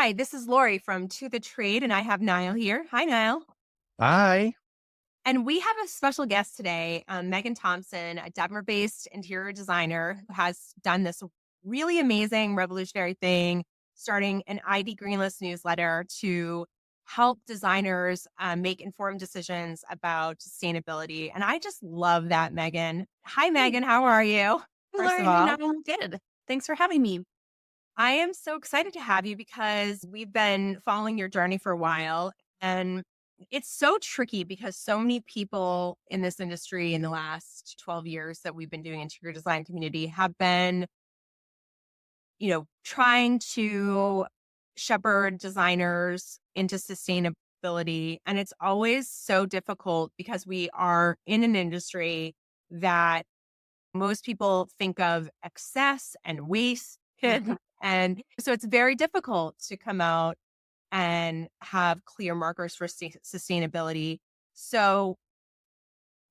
Hi, this is Lori from To the Trade, and I have Niall here. Hi, Niall. Hi. And we have a special guest today, Megan Thompson, a Denver-based interior designer who has done this really amazing, revolutionary thing, starting an ID Greenlist newsletter to help designers make informed decisions about sustainability. And I just love that, Megan. Hi, Hey, Megan. How are you? hey, First of Lori. Hey, all. Niall. I'm good. Thanks for having me. I am so excited to have you because we've been following your journey for a while. And it's so tricky because so many people in this industry in the last 12 years that we've been doing interior design community have been, trying to shepherd designers into sustainability. And it's always so difficult because we are in an industry that most people think of excess and waste. And so it's very difficult to come out and have clear markers for sustainability. So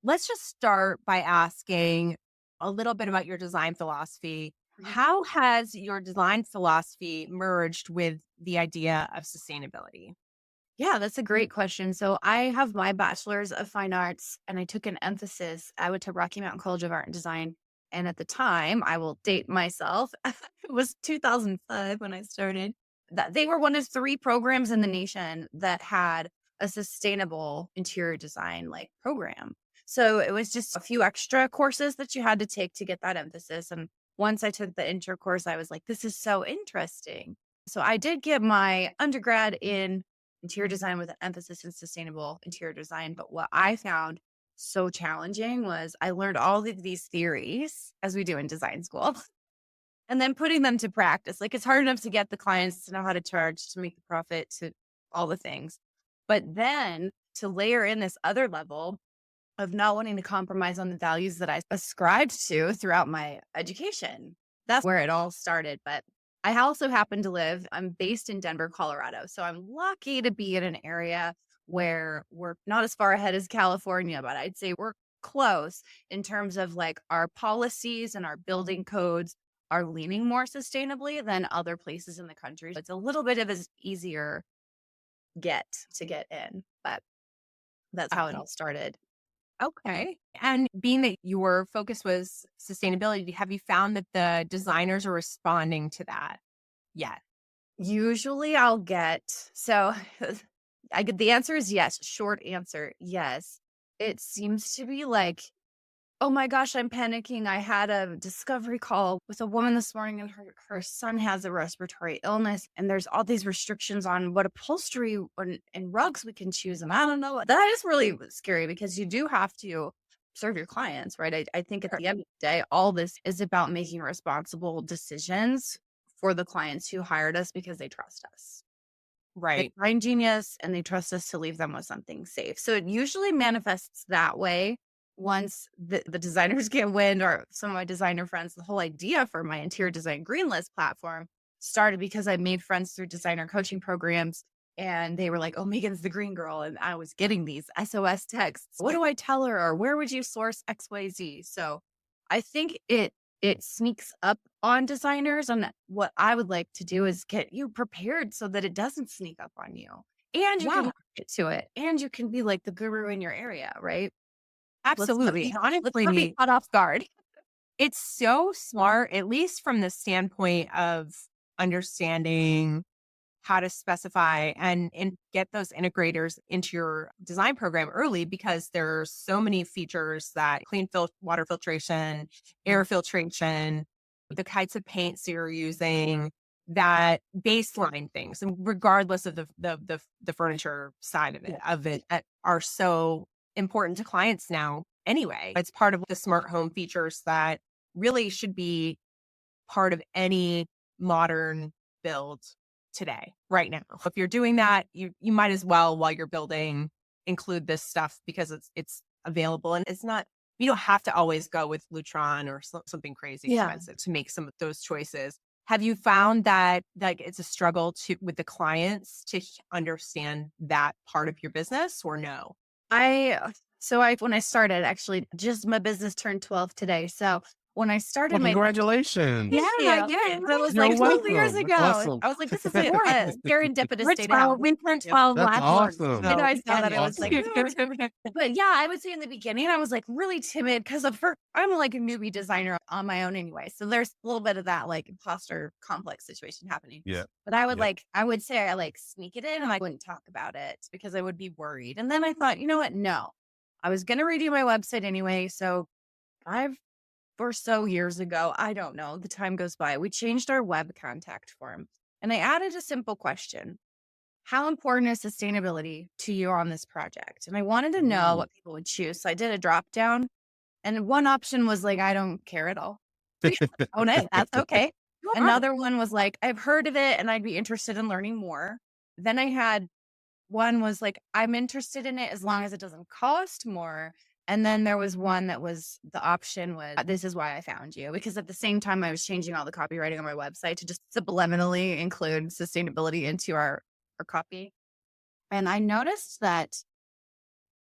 let's just start by asking a little bit about your design philosophy. Mhm. How has your design philosophy merged with the idea of sustainability? Yeah, that's a great question. So I have my bachelor's of fine arts and I took an emphasis. I went to Rocky Mountain College of Art and Design. And at the time, I will date myself. It was 2005 when I started. That they were one of three programs in the nation that had a sustainable interior design program. So it was just a few extra courses that you had to take to get that emphasis. And once I took the intro course, I was like, this is so interesting. So I did get my undergrad in interior design with an emphasis in sustainable interior design. But what I found so challenging was I learned all of these theories as we do in design school and then putting them to practice. Like it's hard enough to get the clients to know how to charge, to make the profit, to all the things. But then to layer in this other level of not wanting to compromise on the values that I ascribed to throughout my education. That's where it all started. But I also happen to I'm based in Denver, Colorado. So I'm lucky to be in an area where we're not as far ahead as California, but I'd say we're close in terms of like our policies and our building codes are leaning more sustainably than other places in the country. It's a little bit of an easier get to get in, but that's how it all started. Okay. And being that your focus was sustainability, have you found that the designers are responding to that yet? Usually I'll get so I get the answer is yes. Short answer, yes. It seems to be like, oh my gosh, I'm panicking. I had a discovery call with a woman this morning and her son has a respiratory illness and there's all these restrictions on what upholstery and rugs we can choose. And I don't know. That is really scary because you do have to serve your clients, right? I think at Sure. the end of the day, all this is about making responsible decisions for the clients who hired us because they trust us. They Right. find genius and they trust us to leave them with something safe. So it usually manifests that way once the designers get wind, or some of my designer friends. The whole idea for my interior design Greenlist platform started because I made friends through designer coaching programs. And they were like, oh, Megan's the green girl. And I was getting these SOS texts. What do I tell her? Or where would you source XYZ? So I think it sneaks up on designers. And what I would like to do is get you prepared so that it doesn't sneak up on you. And you Yeah, can get to it. And you can be like the guru in your area, right? absolutely. Let's not be Honestly, caught off guard. it's so smart, at least from the standpoint of understanding how to specify and get those integrators into your design program early because there's so many features that water filtration, air filtration, the kinds of paints you're using, that baseline things, and regardless of the furniture side of it are so important to clients now anyway. It's part of the smart home features that really should be part of any modern build today, right now. If you're doing that, you might as well, while you're building, include this stuff because it's available and it's not. You don't have to always go with Lutron or something crazy Yeah. expensive to make some of those choices. Have you found that like it's a struggle to with the clients to understand that part of your business or no? I when I started, actually, just my business turned 12 today. So when I Well, started my congratulations. yeah, Yeah, yeah, yeah. that was You're like 12 years welcome. That's ago. awesome. I was like, this is Of course. a serendipitous We're day to 12, have. we turned Yep. 12 That's last month. I know awesome. I So saw That's that. I was like, awesome. but yeah, I would say in the beginning, I was like really timid because of her. I'm like a newbie designer on my own anyway. So there's a little bit of that like imposter complex situation happening. Yeah. But I would Yep. I would say I like sneak it in and I wouldn't talk about it because I would be worried. And then I thought, you know what? No, I was going to redo my website anyway. So 5 or so years ago, I don't know, the time goes by, we changed our web contact form and I added a simple question. How important is sustainability to you on this project? And I wanted to know Ooh. what people would choose. So I did a drop down and one option was like, I don't care at all. Own it. That's okay. Sure. Another one was like, I've heard of it and I'd be interested in learning more. Then I had one was like, I'm interested in it as long as it doesn't cost more. And then there was one that was the option was, this is why I found you. Because at the same time, I was changing all the copywriting on my website to just subliminally include sustainability into our copy. And I noticed that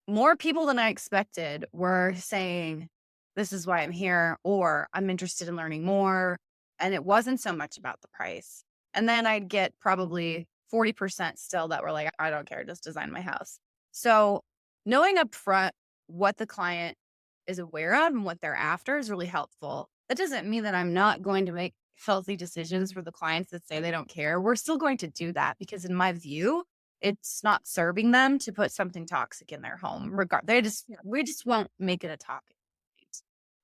more people than I expected were saying, this is why I'm here, or I'm interested in learning more. And it wasn't so much about the price. And then I'd get probably 40% still that were like, I don't care, just design my house. So knowing up front what the client is aware of and what they're after is really helpful. That doesn't mean that I'm not going to make healthy decisions for the clients that say they don't care. We're still going to do that because in my view, it's not serving them to put something toxic in their home. We just won't make it a topic.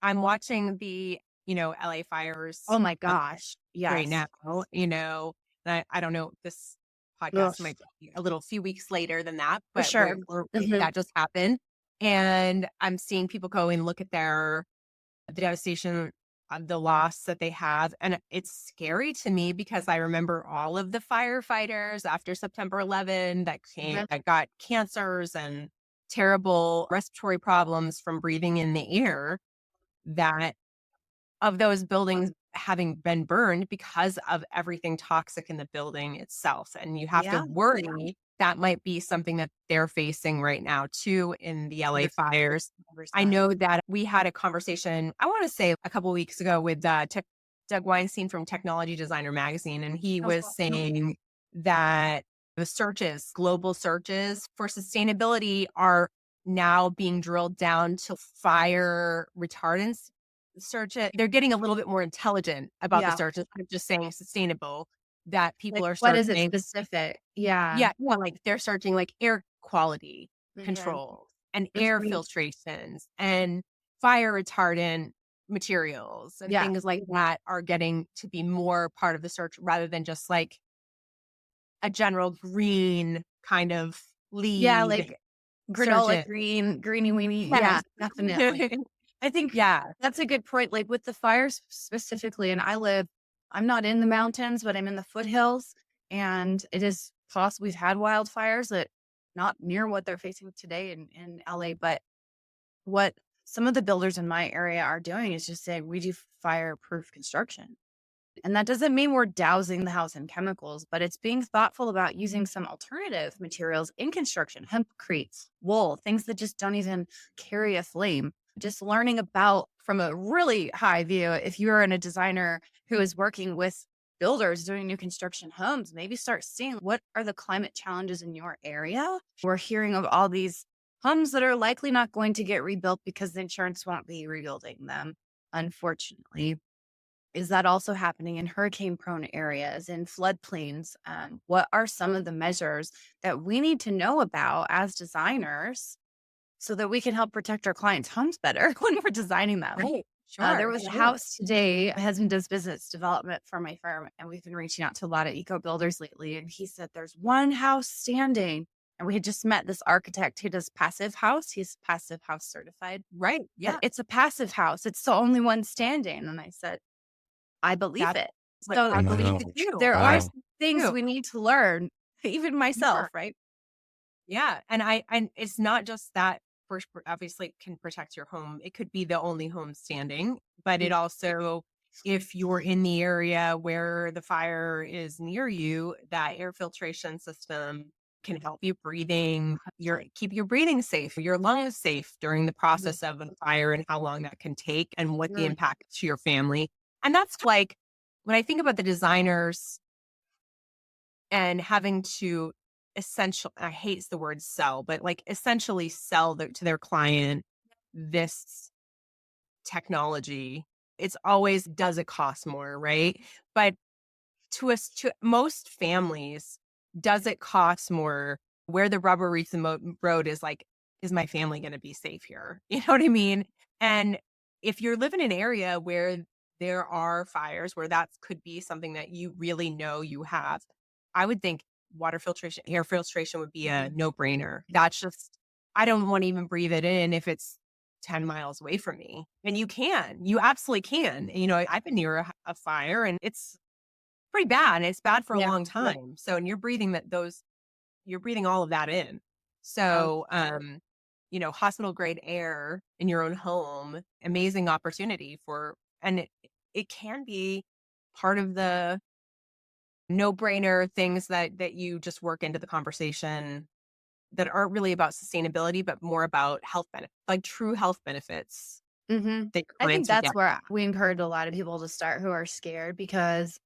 I'm watching the, LA fires Oh my gosh. right Yes. now, and I don't know, this Ugh, podcast might be a little few weeks later than that, for but sure. Mhm. that just happened. And I'm seeing people go and look at the devastation of the loss that they have. And it's scary to me because I remember all of the firefighters after September 11 Mhm. that got cancers and terrible respiratory problems from breathing in the air, that of those buildings having been burned because of everything toxic in the building itself. And you have to Yeah. worry that might be something that they're facing right now too in the LA fires. I 100%. know that we had a conversation, I want to say a couple of weeks ago with Doug Weinstein from Technology Designer Magazine. And he Oh, was saying that global searches for sustainability are now being drilled down to fire retardants they're getting a little bit more intelligent about the yeah. search instead of just saying sustainable, that people Like, are what is it searching. specific? Yeah. Yeah, well, like they're searching like air quality Mhm. control and air Mhm. filtrations and fire retardant materials and Yeah. things like that are getting to be more part of the search rather than just like a general green kind of Yeah, lead like search granola it. green, greeny weeny. Yeah, Yes. definitely. I think Yeah. that's a good point. Like with the fires specifically, and I'm not in the mountains, but I'm in the foothills. And it is possible we've had wildfires that not near what they're facing today in LA. But what some of the builders in my area are doing is just saying we do fireproof construction. And that doesn't mean we're dousing the house in chemicals, but it's being thoughtful about using some alternative materials in construction, hempcrete, wool, things that just don't even carry a flame. Just learning about from a really high view, if you're in a designer who is working with builders doing new construction homes, maybe start seeing what are the climate challenges in your area. We're hearing of all these homes that are likely not going to get rebuilt because the insurance won't be rebuilding them, unfortunately. Is that also happening in hurricane prone areas, in floodplains? What are some of the measures that we need to know about as designers so that we can help protect our clients' homes better when we're designing them? Right. There Sure. was a house today. My husband does business development for my firm, and we've been reaching out to a lot of eco builders lately. And he said there's one house standing. And we had just met this architect who does passive house. He's passive house certified. Right. But Yeah. it's a passive house. It's the only one standing. And I said, I believe That's it. what So I believe Wow. it too. there are Wow. some things Too. we need to learn, even myself, Yeah. right? Yeah. And it's not just that first, obviously it can protect your home. It could be the only home standing, but it Mm. also, if you're in the area where the fire is near you, that air filtration system can help you keep your breathing safe, your lungs safe during the process of a fire and how long that can take and what the Right. impact is to your family. And that's like when I think about the designers and having to I hate the word sell, but like essentially sell to their client this technology. It's always, does it cost more, right? But to most families, does it cost more? Where the rubber meets the road is like, is my family going to be safe here? You know what I mean? And if you're living in an area where there are fires, where that could be something that you really know you have, I would think water filtration, air filtration would be a no brainer. That's just, I don't want to even breathe it in if it's 10 miles away from me. And you absolutely can. You know, I've been near a fire and it's pretty bad, and it's bad for a Yeah. long time. So, and you're breathing all of that in. Oh, So, hospital grade air in your own home, amazing opportunity and it can be part of the no-brainer things that you just work into the conversation that aren't really about sustainability, but more about health benefits, like true health benefits that your I think clients are that's getting. where we encourage a lot of people to start who are scared because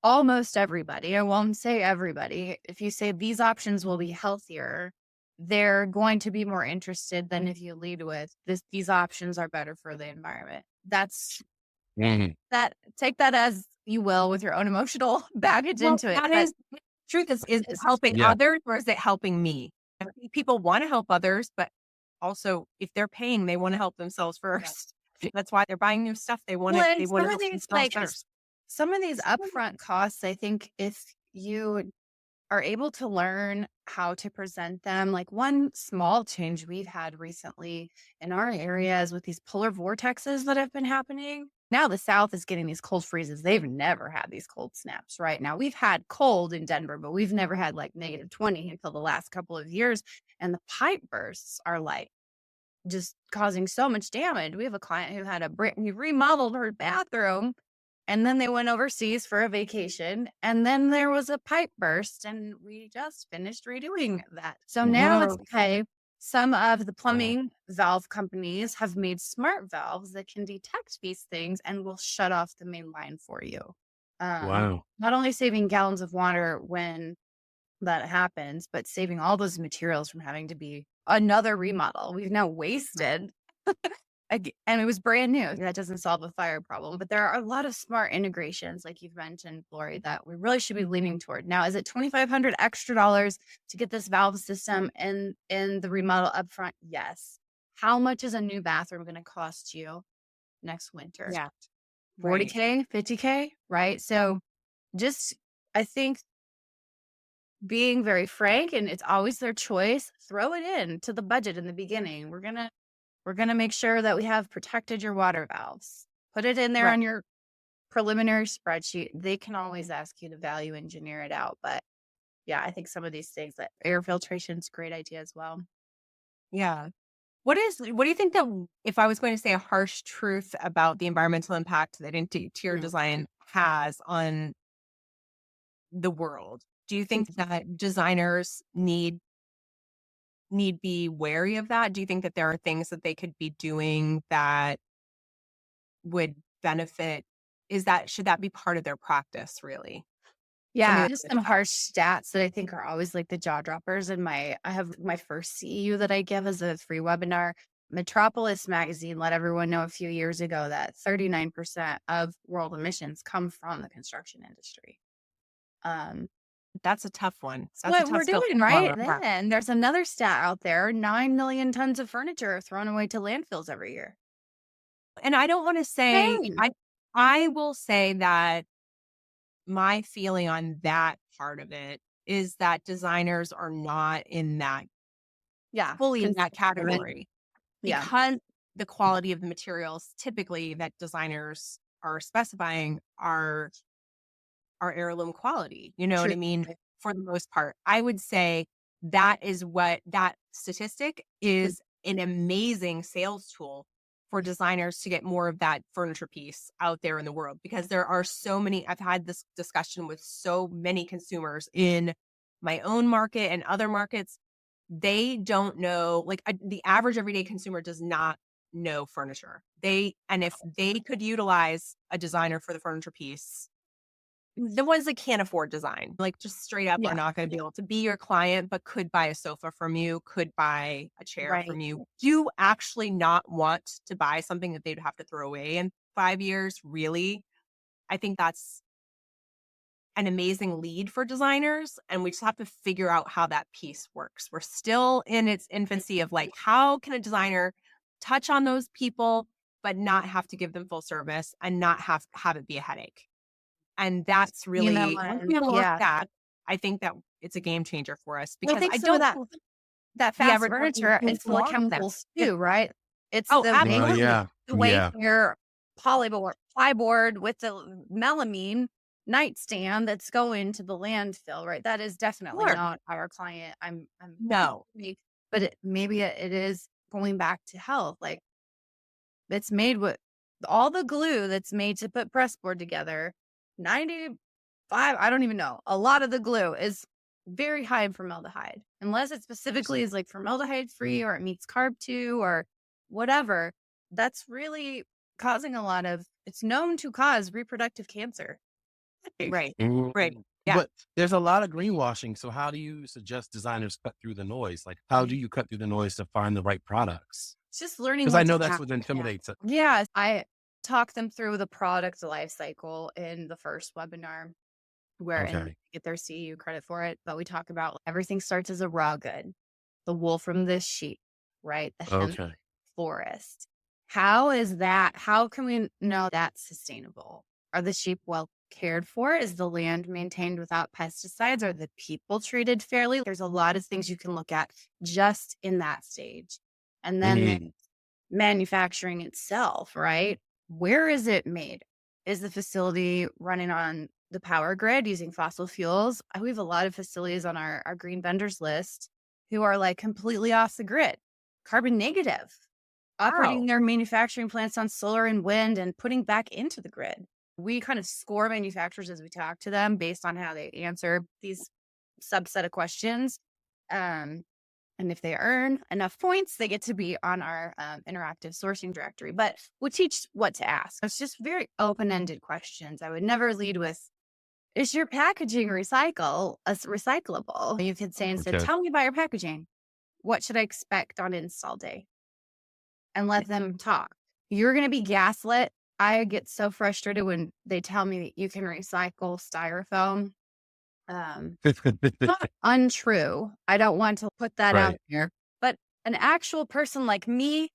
almost everybody, I won't say everybody, if you say these options will be healthier, they're going to be more interested than if you lead with these options are better for the environment. That's take that as you will with your own emotional baggage Well, into it. that But is truth is it it's helping Yeah. others or is it helping me? I think people want to help others, but also if they're paying, they want to help themselves first. That's why they're buying new stuff. They want well, to and they want some to of help these themselves first. some of these upfront costs, I think if you are able to learn how to present them. Like one small change we've had recently in our areas with these polar vortexes that have been happening. Now the South is getting these cold freezes. They've never had these cold snaps, right? Now we've had cold in Denver, but we've never had like -20 until the last couple of years. And the pipe bursts are like just causing so much damage. We have a client who had he remodeled her bathroom and then they went overseas for a vacation and then there was a pipe burst and we just finished redoing that. So now it's Whoa. okay. Some of the plumbing valve companies have made smart valves that can detect these things and will shut off the main line for you. Wow. Not only saving gallons of water when that happens, but saving all those materials from having to be another remodel. We've now wasted and it was brand new. That doesn't solve a fire problem, but there are a lot of smart integrations, like you've mentioned, Lori, that we really should be leaning toward. Now, is it $2,500 extra dollars to get this valve system in the remodel upfront? Yes. How much is a new bathroom going to cost you next winter? Yeah. Right. 40K, 50K, right? So just, I think being very frank, and it's always their choice, throw it in to the budget in the beginning. We're gonna make sure that we have protected your water valves. Put it in there Right. on your preliminary spreadsheet. They can always ask you to value engineer it out. But yeah, I think some of these things, that air filtration is a great idea as well. Yeah. What do you think that if I was going to say a harsh truth about the environmental impact that interior design has on the world, do you think that designers need be wary of that? Do you think that there are things that they could be doing that would benefit? Should that be part of their practice, really? Something Yeah, that just they some look at. harsh stats that I think are always like the jaw droppers. And I have my first CEU that I give as a free webinar. Metropolis magazine let everyone know a few years ago that 39% of world emissions come from the construction industry. Um, That's a tough one. it's That's a what tough we're skill to doing, right? swallow. Yeah. Then there's another stat out there: 9 million tons of furniture are thrown away to landfills every year. And I don't want to say Dang. I will say that my feeling on that part of it is that designers are not Yeah, fully in that category yeah, because the quality of the materials typically that designers are specifying are heirloom quality. You know what true. I mean? For the most part, I would say that statistic is an amazing sales tool for designers to get more of that furniture piece out there in the world because there are so many. I've had this discussion with so many consumers in my own market and other markets, they don't know, like the average everyday consumer does not know furniture. And if they could utilize a designer for the furniture piece, the ones that can't afford design, like just straight up are Yeah. not going to be able to be your client, but could buy a sofa from you, could buy a chair Right. from you. Do actually not want to buy something that they'd have to throw away in 5 years, really? I think that's an amazing lead for designers. And we just have to figure out how that piece works. We're still in its infancy of like, how can a designer touch on those people, but not have to give them full service and not have it be a headache? And that's You know really, once what? we unlock Yeah. that, I think that it's a game changer for us I because think I some of don't that think that we fast ever furniture, it's full of want them. chemicals Yeah. too, right? It's Oh, Yeah. the way Yeah. your plyboard with the melamine nightstand that's going to the landfill, right? That is definitely sure. not our client. I'm No. but maybe it is going back to health. Like it's made with all the glue that's made to put pressboard together. 95, I don't even know. A lot of the glue is very high in formaldehyde, unless it specifically is like formaldehyde free or it meets carb 2 or whatever. That's really causing it's known to cause reproductive cancer. Right. Right. Mm. Yeah. But there's a lot of greenwashing. So how do you suggest designers cut through the noise? Like, how do you cut through the noise to find the right products? It's just learning Because I what to know that's ask. what intimidates it. Yeah, I talk them through the product life cycle in the first webinar, wherein they Okay. get their CEU credit for it. But we talk about everything starts as a raw good, the wool from this sheep, right? The hemp Okay. forest. How can we know that's sustainable? Are the sheep well cared for? Is the land maintained without pesticides? Are the people treated fairly? There's a lot of things you can look at just in that stage. And then there's Mm. manufacturing itself, right? Where is it made? Is the facility running on the power grid using fossil fuels? We have a lot of facilities on our green vendors list who are like completely off the grid, carbon negative, operating Wow. their manufacturing plants on solar and wind and putting back into the grid. We kind of score manufacturers as we talk to them based on how they answer these subset of questions. And if they earn enough points, they get to be on our interactive sourcing directory. But we teach what to ask. It's just very open-ended questions. I would never lead with, is your packaging recyclable? You could say instead, Okay. tell me about your packaging. What should I expect on install day? And let them talk. You're going to be gaslit. I get so frustrated when they tell me that you can recycle styrofoam. Not untrue. I don't want to put that out Right. there, but an actual person like me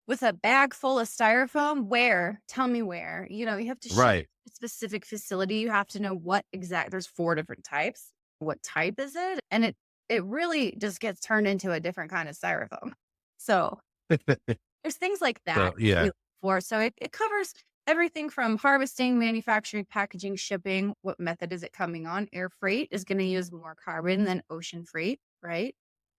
with a bag full of styrofoam, where? Tell me where. You have to ship Right. a specific facility. You have to know there's 4 different types. What type is it? And it really just gets turned into a different kind of styrofoam. So there's things like that So, yeah. we look for. So it covers everything from harvesting, manufacturing, packaging, shipping. What method is it coming on? Air freight is going to use more carbon than ocean freight, right?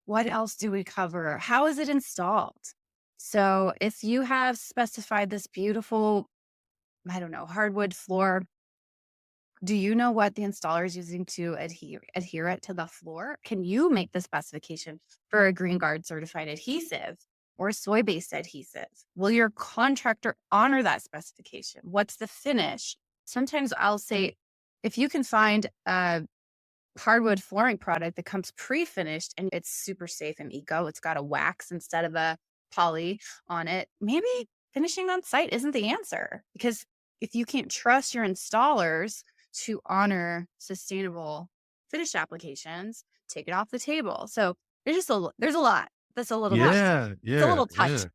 What else do we cover? How is it installed? So if you have specified this beautiful, I don't know, hardwood floor, do you know what the installer is using to adhere it to the floor? Can you make the specification for a Green Guard certified adhesive or soy-based adhesive? Will your contractor honor that specification? What's the finish? Sometimes I'll say, if you can find a hardwood flooring product that comes pre-finished and it's super safe and eco, it's got a wax instead of a poly on it, maybe finishing on site isn't the answer. Because if you can't trust your installers to honor sustainable finish applications, take it off the table. So there's a lot. That's a little bit. Yeah. It's a Yeah. little touch.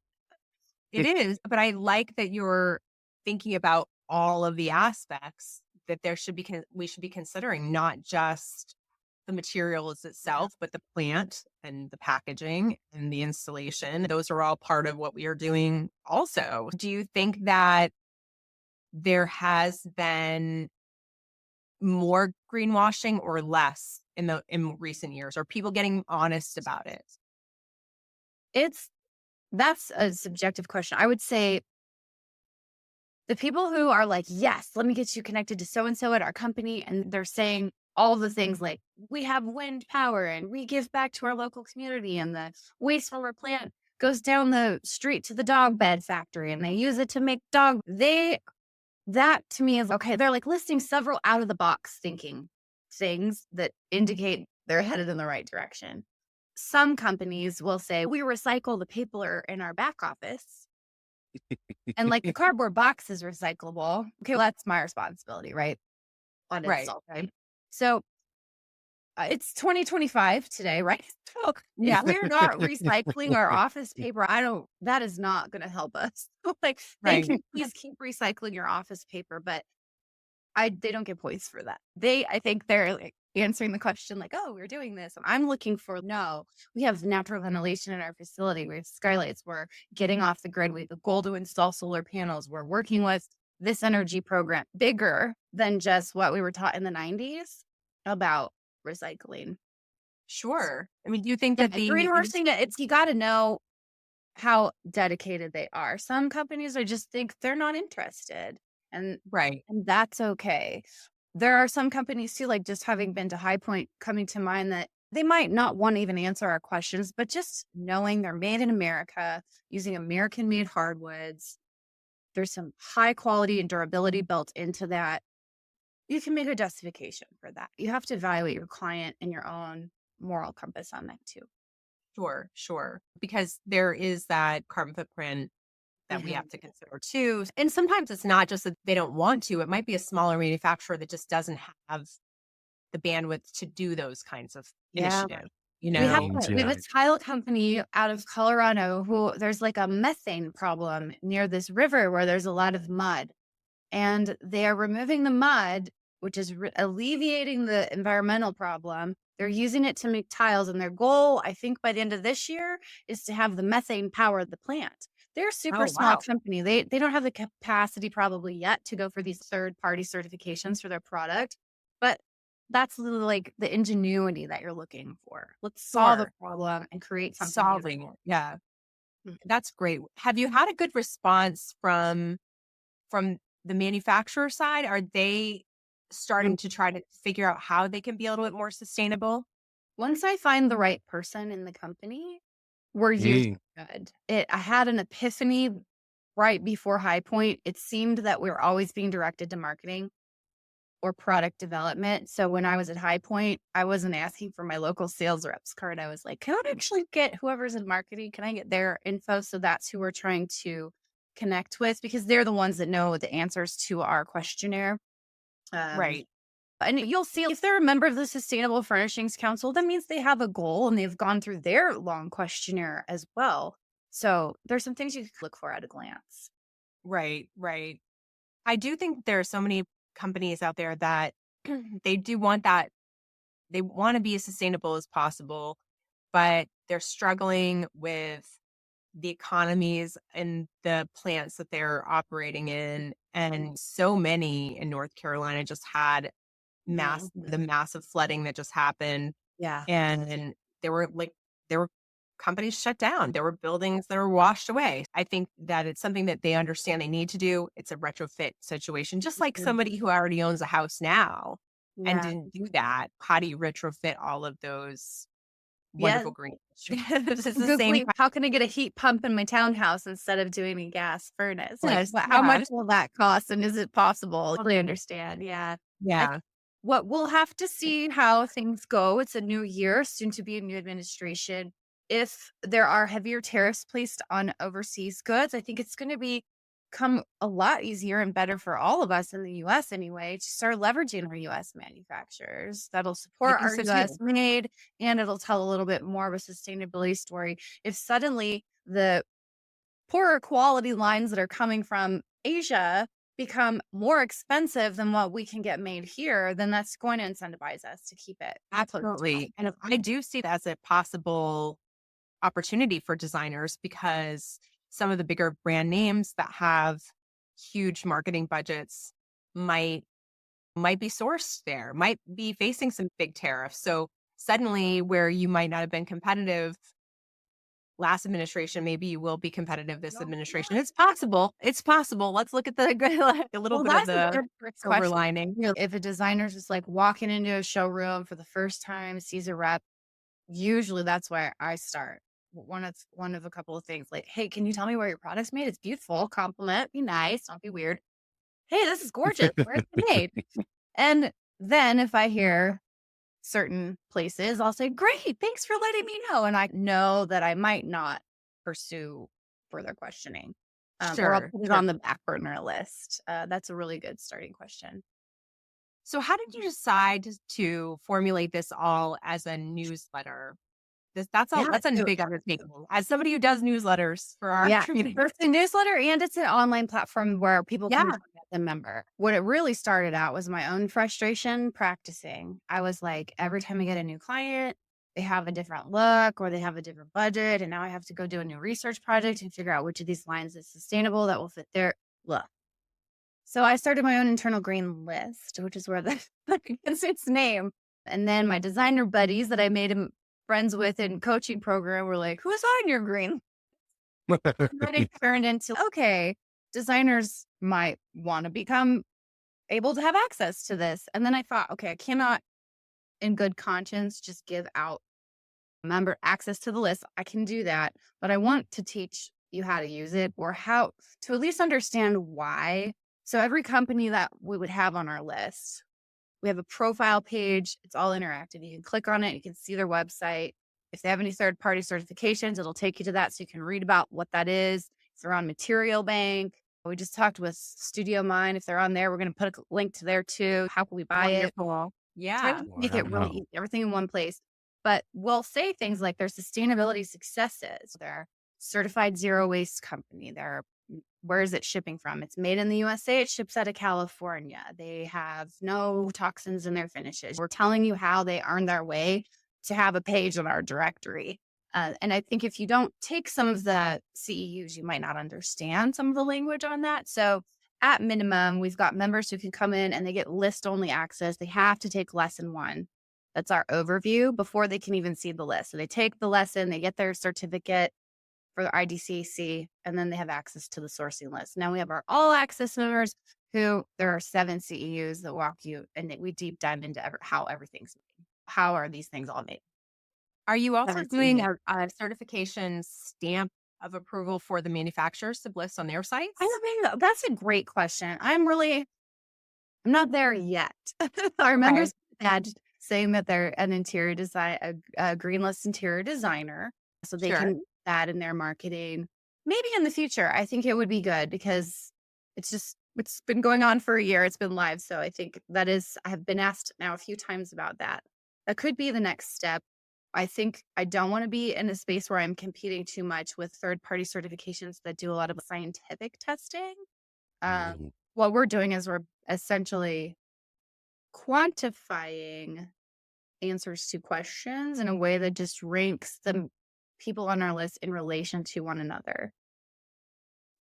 Yeah. It is, but I like that you're thinking about all of the aspects that we should be considering, not just the materials itself, but the plant and the packaging and the installation. Those are all part of what we are doing also. Do you think that there has been more greenwashing or less in recent years? Are people getting honest about it? That's a subjective question. I would say the people who are like, yes, let me get you connected to so-and-so at our company, and they're saying all the things like we have wind power and we give back to our local community, and the waste from our plant goes down the street to the dog bed factory and they use it to make that to me is okay. They're like listing several out of the box thinking things that indicate they're headed in the right direction. Some companies will say we recycle the paper in our back office, and like the cardboard box is recyclable. Okay, well, that's my responsibility, right? On Right. install time. So it's 2025 today, right? So Yeah. if we're not recycling our office paper, that is not going to help us. Like, thank Right. you. Please keep recycling your office paper, but they don't get points for that. I think they're like answering the question like, oh, we're doing this. And I'm looking for, no, we have natural ventilation in our facility. We have skylights. We're getting off the grid. We have the goal to install solar panels. We're working with this energy program bigger than just what we were taught in the 90s about recycling. Sure. I mean, do you think Yeah, that the greenwashing, you got to know how dedicated they are. Some companies I just think they're not interested. And right. that's okay. There are some companies too, like just having been to High Point, coming to mind that they might not want to even answer our questions, but just knowing they're made in America, using American made hardwoods, there's some high quality and durability built into that. You can make a justification for that. You have to evaluate your client and your own moral compass on that too. Sure. Because there is that carbon footprint that we have Mhm. to consider too. And sometimes it's not just that they don't want to, it might be a smaller manufacturer that just doesn't have the bandwidth to do those kinds of Yeah. initiatives, We have Change, we have yeah. a tile company out of Colorado who there's like a methane problem near this river where there's a lot of mud. And they are removing the mud, which is alleviating the environmental problem. They're using it to make tiles. And their goal, I think by the end of this year, is to have the methane power the plant. They're a super Oh, small wow. company. They don't have the capacity probably yet to go for these third-party certifications for their product. But that's like the ingenuity that you're looking for. Let's solve a Sure. problem and create something Solving. useful. Yeah. Mhm. That's great. Have you had a good response from the manufacturer side? Are they starting to try to figure out how they can be a little bit more sustainable? Once I find the right person in the company, we're usually Hey, good. I had an epiphany right before High Point. It seemed that we were always being directed to marketing or product development. So when I was at High Point, I wasn't asking for my local sales rep's card. I was like, can I actually get whoever's in marketing? Can I get their info? So that's who we're trying to connect with because they're the ones that know the answers to our questionnaire. Um, Right. and you'll see if they're a member of the Sustainable Furnishings Council, that means they have a goal and they've gone through their long questionnaire as well. So there's some things you can look for at a glance. Right. I do think there are so many companies out there that they do want that. They want to be as sustainable as possible, but they're struggling with the economies and the plants that they're operating in. And so many in North Carolina just had Mhm. the massive flooding that just happened. Yeah. And there were companies shut down. There were buildings that were washed away. I think that it's something that they understand they need to do. It's a retrofit situation, just like Mhm. somebody who already owns a house now and Yeah. didn't do that. How do you retrofit all of those Yeah. wonderful green? This is the same. Googling, how can I get a heat pump in my townhouse instead of doing a gas furnace? Like, Yes, how yeah, much will that cost? And is it possible? Totally understand. Yeah. I, yeah, what we'll have to see how things go. It's a new year, soon to be a new administration. If there are heavier tariffs placed on overseas goods, I think it's going to become a lot easier and better for all of us in the US anyway to start leveraging our US manufacturers. That'll I support think our so US too. made and it'll tell a little bit more of a sustainability story. If suddenly the poorer quality lines that are coming from Asia become more expensive than what we can get made here, then that's going to incentivize us to keep it close to Absolutely. home. And if I do see that as a possible opportunity for designers because some of the bigger brand names that have huge marketing budgets might be sourced there, might be facing some big tariffs. So suddenly where you might not have been competitive last administration, maybe you will be competitive this administration. It's possible. It's possible. Let's look at the like, a little Well, bit of that's a the good silver question. lining. If a designer's just like walking into a showroom for the first time, sees a rep, usually that's where I start. One of a couple of things like, hey, can you tell me where your product's made? It's beautiful. Compliment, be nice, don't be weird. Hey, this is gorgeous. Where's it made? And then if I hear certain places, I'll say, great, thanks for letting me know. And I know that I might not pursue further questioning. Or I'll Sure, put it sure. on the back burner list. That's a really good starting question. So how did you decide to formulate this all as a newsletter? Yeah. That's a So, big undertaking. As somebody who does newsletters for our yeah. community. It's a newsletter and it's an online platform where people can Yeah. join as a member. What it really started out was my own frustration practicing. I was like, every time I get a new client, they have a different look or they have a different budget. And now I have to go do a new research project and figure out which of these lines is sustainable that will fit their look. So I started my own internal green list, which is where the gets its name. And then my designer buddies that I made him friends with in coaching program were like, who's on your green? And then it turned into, okay, designers might want to become able to have access to this. And then I thought, okay, I cannot in good conscience just give out member access to the list. I can do that, but I want to teach you how to use it or how to at least understand why. So every company that we would have on our list, we have a profile page. It's all interactive. You can click on it. You can see their website. If they have any third-party certifications, it'll take you to that so you can read about what that is. If they're on Material Bank, we just talked with Studio Mine. If they're on there, we're going to put a link to there too. How can we buy it? Wonderful. Try Yeah. to make it really Wow. easy, everything in one place. But we'll say things like their sustainability successes, their certified zero waste company, their where is it shipping from? It's made in the USA. It ships out of California. They have no toxins in their finishes. We're telling you how they earned their way to have a page on our directory. And I think if you don't take some of the CEUs, you might not understand some of the language on that. So at minimum, we've got members who can come in and they get list only access. They have to take lesson 1. That's our overview before they can even see the list. So they take the lesson, they get their certificate for the IDCC, and then they have access to the sourcing list. Now we have our all access members who there are 7 CEUs that walk you and we deep dive into how everything's made. How are these things all made? Are you also Seven doing CEUs. a certification stamp of approval for the manufacturers to list on their sites? I mean, that's a great question. I'm not there yet. Our members had saying that they're an interior design, a Greenlist interior designer, so they Sure. can put that in their marketing. Maybe in the future, I think it would be good because it's been going on for a year. It's been live, so I think I have been asked now a few times about that. That could be the next step. I think I don't want to be in a space where I'm competing too much with third-party certifications that do a lot of scientific testing. Mm. What we're doing is we're essentially quantifying answers to questions in a way that just ranks the people on our list in relation to one another.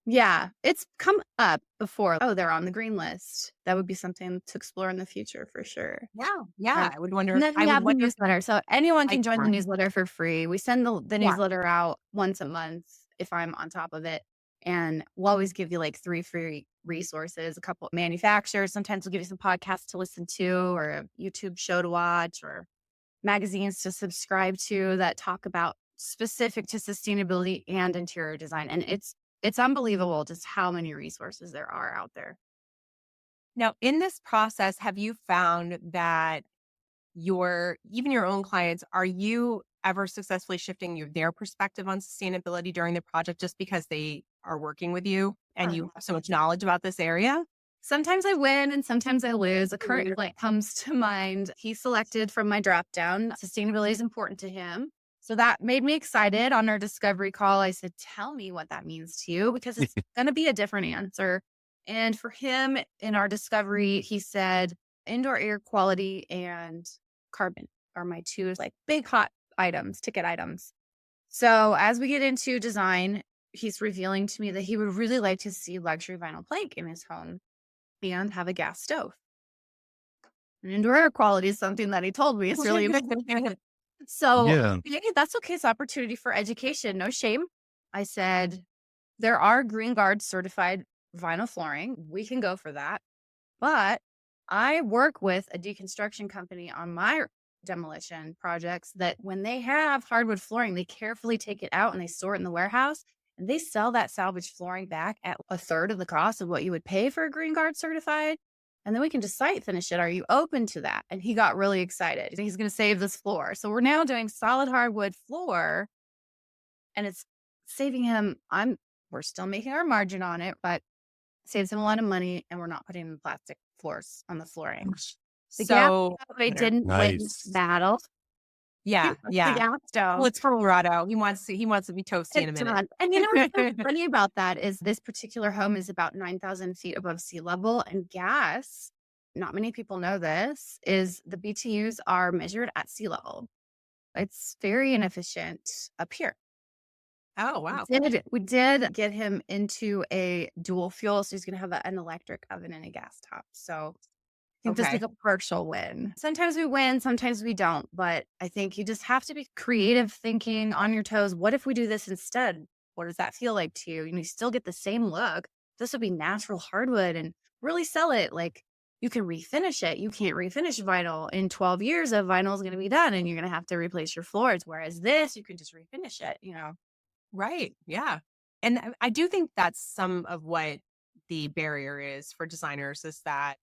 Yeah, it's come up before. Oh, they're on the green list. That would be something to explore in the future for sure. Yeah. I would wonder. And then we I would have the wonder. newsletter. So anyone can join the Sure. newsletter for free. We send the Yeah. newsletter out once a month if I'm on top of it. And we'll always give you like 3 free resources, a couple of manufacturers. Sometimes we'll give you some podcasts to listen to or a YouTube show to watch or magazines to subscribe to that talk about specific to sustainability and interior design. And it's unbelievable just how many resources there are out there. Now, in this process, have you found that even your own clients, are you ever successfully shifting their perspective on sustainability during the project just because they are working with you and you have so much knowledge about this area? Sometimes I win and sometimes I lose. A current client comes to mind. He selected from my drop down. Sustainability is important to him. So that made me excited. On our discovery call, I said, tell me what that means to you because it's going to be a different answer. And for him in our discovery, he said indoor air quality and carbon are my 2 like big hot items, ticket items. So as we get into design, he's revealing to me that he would really like to see luxury vinyl plank in his home and have a gas stove. And indoor air quality is something that he told me is really important. So Yeah. yeah, that's okay. It's opportunity for education. No shame. I said, there are Green Guard certified vinyl flooring. We can go for that. But I work with a deconstruction company on my demolition projects that when they have hardwood flooring, they carefully take it out and they store it in the warehouse and they sell that salvage flooring back at a third of the cost of what you would pay for a Green Guard certified. And then we can just site finish it. Are you open to that? And he got really excited. He's going to save this floor. So we're now doing solid hardwood floor and it's saving him. We're still making our margin on it, but saves him a lot of money and we're not putting in plastic floors on the flooring. The gas So stove, they didn't win Nice. battle. yeah, The yeah. gas stove. Well, it's Colorado. He wants to be toasty in a It's minute. not. And you know what's so funny about that is this particular home is about 9,000 feet above sea level and gas, not many people know this, is the BTUs are measured at sea level. It's very inefficient up here. Oh, wow. We did get him into a dual fuel, so he's going to have an electric oven and a gas top. So I think this Okay. is a partial win. Sometimes we win, sometimes we don't. But I think you just have to be creative thinking on your toes. What if we do this instead? What does that feel like to you? You still get the same look. This would be natural hardwood and really sell it. Like you can refinish it. You can't refinish vinyl. In 12 years of vinyl is going to be done and you're going to have to replace your floors. Whereas this, you can just refinish it, Right. Yeah. And I do think that's some of what the barrier is for designers is that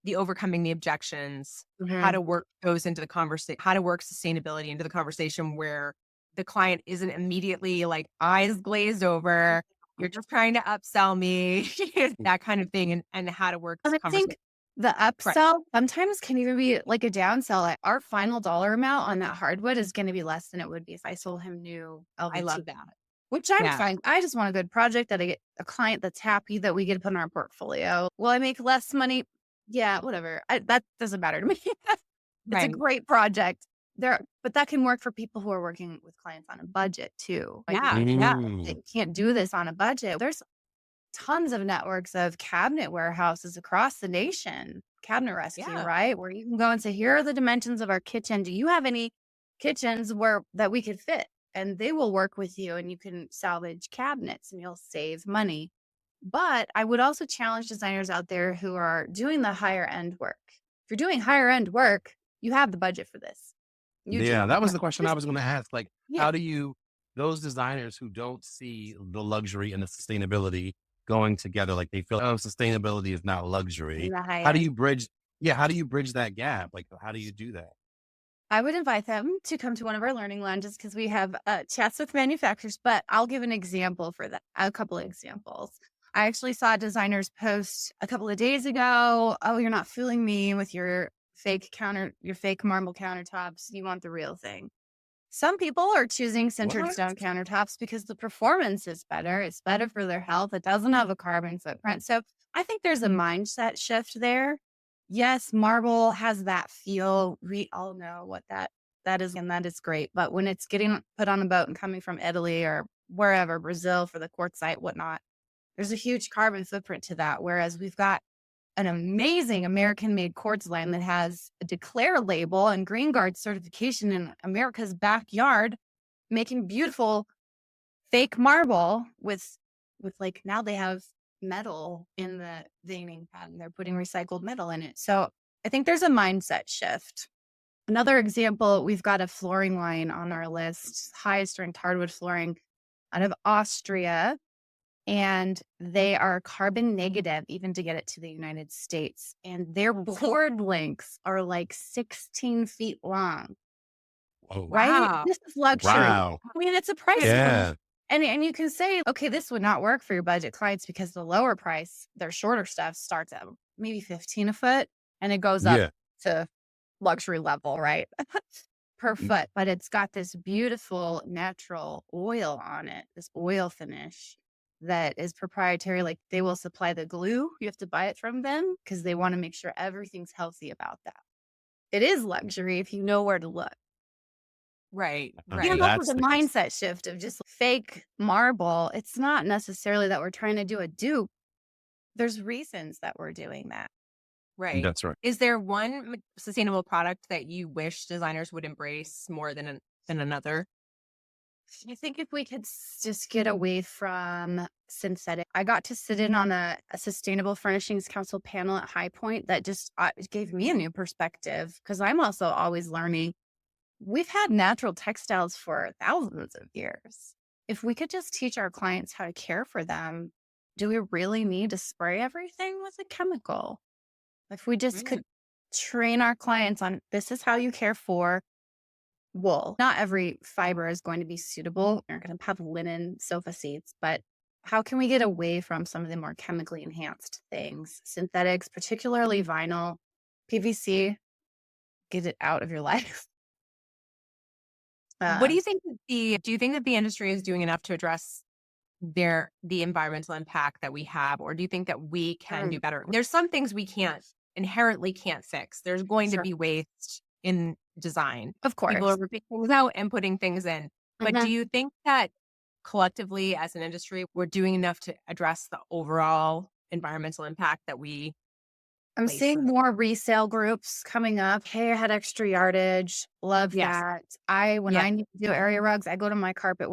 the overcoming the objections, how to work those into the conversation, how to work sustainability into the conversation where the client isn't immediately like eyes glazed over. You're just trying to upsell me, that kind of thing, and how to work this And I conversation. think the Right. upsell sometimes can even be like a downsell. Like our final dollar amount on that hardwood is going to be less than it would be if I sold him new LVT. I love that. Which I'm Yeah. fine. I just want a good project that I get a client that's happy that we get to put in our portfolio. Will I make less money? Yeah, whatever. That doesn't matter to me. It's a Right. great project. But that can work for people who are working with clients on a budget too. Like Yeah. you Yeah. can't do this on a budget. There's tons of networks of cabinet warehouses across the nation, cabinet rescue, Yeah. right? Where you can go and say, here are the dimensions of our kitchen. Do you have any kitchens that we could fit? And they will work with you and you can salvage cabinets and you'll save money. But I would also challenge designers out there who are doing the higher end work. If you're doing higher end work, you have the budget for this. You Yeah, do. that was the question I was going to ask. Like, Yeah. how do you, those designers who don't see the luxury and the sustainability going together, like they feel, oh, sustainability is not luxury. The high How do end. you bridge? Yeah, how do you bridge that gap? Like, how do you do that? I would invite them to come to one of our learning lounges because we have chats with manufacturers, but I'll give an example for that, a couple of examples. I actually saw designers post a couple of days ago, oh, you're not fooling me with your fake marble countertops. You want the real thing. Some people are choosing sintered What? stone countertops because the performance is better. It's better for their health. It doesn't have a carbon footprint. So I think there's a mindset shift there. Yes, marble has that feel. We all know what that is, and that is great. But when it's getting put on a boat and coming from Italy or wherever, Brazil for the quartzite, whatnot, there's a huge carbon footprint to that. Whereas we've got an amazing American-made quartz line that has a Declare label and Green Guard certification in America's backyard, making beautiful fake marble with like now they have metal in the veining pattern. They're putting recycled metal in it. So I think there's a mindset shift. Another example, we've got a flooring line on our list, highest ranked hardwood flooring out of Austria. And they are carbon negative even to get it to the United States. And their board lengths are like 16 feet long, Oh, right? Wow. This is luxury. wow. I mean, it's a price point. Yeah. And you can say, okay, this would not work for your budget clients because the lower price, their shorter stuff starts at maybe 15 a foot and it goes up Yeah. to luxury level, right? Per foot. But it's got this beautiful natural oil on it, this oil finish that is proprietary. Like they will supply the glue. You have to buy it from them because they want to make sure everything's healthy about that. It is luxury if you know where to look. Right. Oh, Right. Yeah, that's that's the the case. mindset shift of just fake marble. It's not necessarily that we're trying to do a dupe. There's reasons that we're doing that. Right. That's right. Is there one sustainable product that you wish designers would embrace more than another? I think if we could just get away from synthetic. I got to sit in on a Sustainable Furnishings Council panel at High Point that just it gave me a new perspective because I'm also always learning. We've had natural textiles for thousands of years. If we could just teach our clients how to care for them, do we really need to spray everything with a chemical? If we just Mm, could train our clients on this is how you care for wool. Not every fiber is going to be suitable. You're going to have linen sofa seats, but how can we get away from some of the more chemically enhanced things? Synthetics, particularly vinyl, PVC, get it out of your life. What do Uh, you think do you think that the industry is doing enough to address the environmental impact that we have, or do you think that we can do mm, better? There's some things we inherently can't fix. There's going to sure. be waste in design. Of People are course. ripping things out and putting things in. But do Mhm. you think that collectively as an industry, we're doing enough to address the overall environmental impact that we I'm place? seeing more resale groups coming up. Hey, I had extra yardage. Love Yes. that. When Yeah. I need to do area rugs, I go to my carpet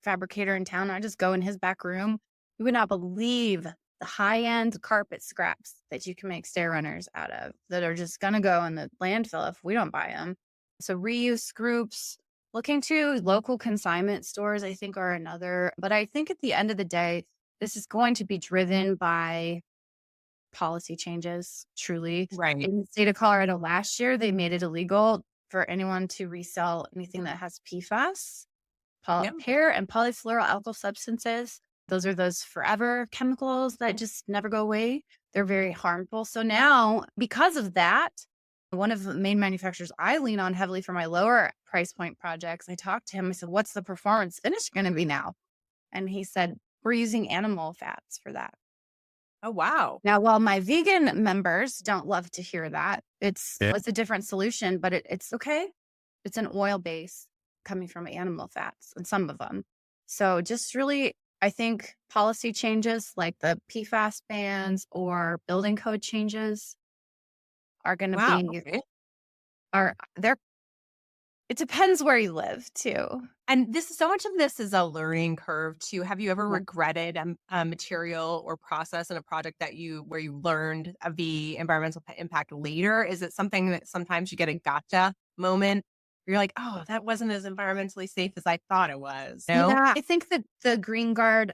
fabricator in town. I just go in his back room. You would not believe the high end carpet scraps that you can make stair runners out of that are just going to go in the landfill if we don't buy them. So reuse groups, looking to local consignment stores, I think are another. But I think at the end of the day, this is going to be driven by policy changes, truly. Right. In the state of Colorado last year, they made it illegal for anyone to resell anything that has PFAS, Yep. hair and polyfluoroalkyl substances. Those are those forever chemicals that just never go away. They're very harmful. So now, because of that, one of the main manufacturers I lean on heavily for my lower price point projects, I talked to him. I said, "What's the performance finish going to be now?" And he said, "We're using animal fats for that." Oh, wow. Now, while my vegan members don't love to hear that, Yeah. it's a different solution, but it's okay. It's an oil base coming from animal fats and some of them. So just really, I think policy changes like the PFAS bans or building code changes are going to Wow. be, Okay. are there. It depends where you live too. And so much of this is a learning curve too. Have you ever Yeah. regretted a material or process in a project where you learned of the environmental impact later? Is it something that sometimes you get a gotcha moment? You're like, oh, that wasn't as environmentally safe as I thought it was. No? Yeah. I think that the Green Guard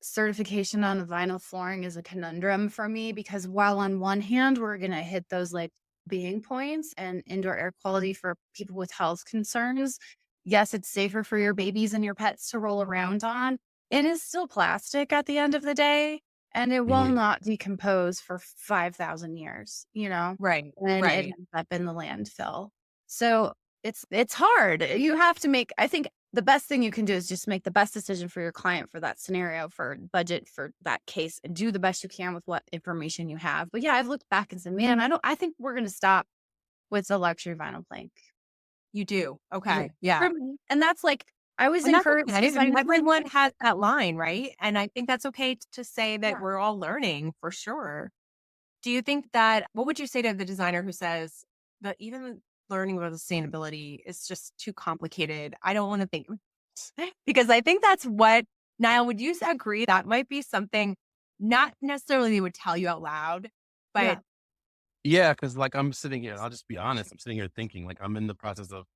certification on the vinyl flooring is a conundrum for me because while on one hand, we're going to hit those like being points and indoor air quality for people with health concerns. Yes, it's safer for your babies and your pets to roll around on. It is still plastic at the end of the day, and it will Mhm. not decompose for 5,000 years, Right. and it Right. ends up in the landfill. So it's hard. You have to make, I think the best thing you can do is just make the best decision for your client for that scenario, for budget, for that case, and do the best you can with what information you have. But yeah, I've looked back and said, man, I think we're going to stop with the luxury vinyl plank. You do. Yeah. Okay. Yeah. For me. And that's like, I was And that's encouraged. okay. Designers like, Everyone has that line, right? And I think that's okay to say that yeah. we're all learning for sure. Do you think that what would you say to the designer who says that even learning about sustainability is just too complicated? I don't want to think because I think that's what Niall, would you agree that might be something not necessarily they would tell you out loud, Yeah. but Yeah, because like I'm sitting here, I'll just be honest. I'm sitting here thinking like I'm in the process of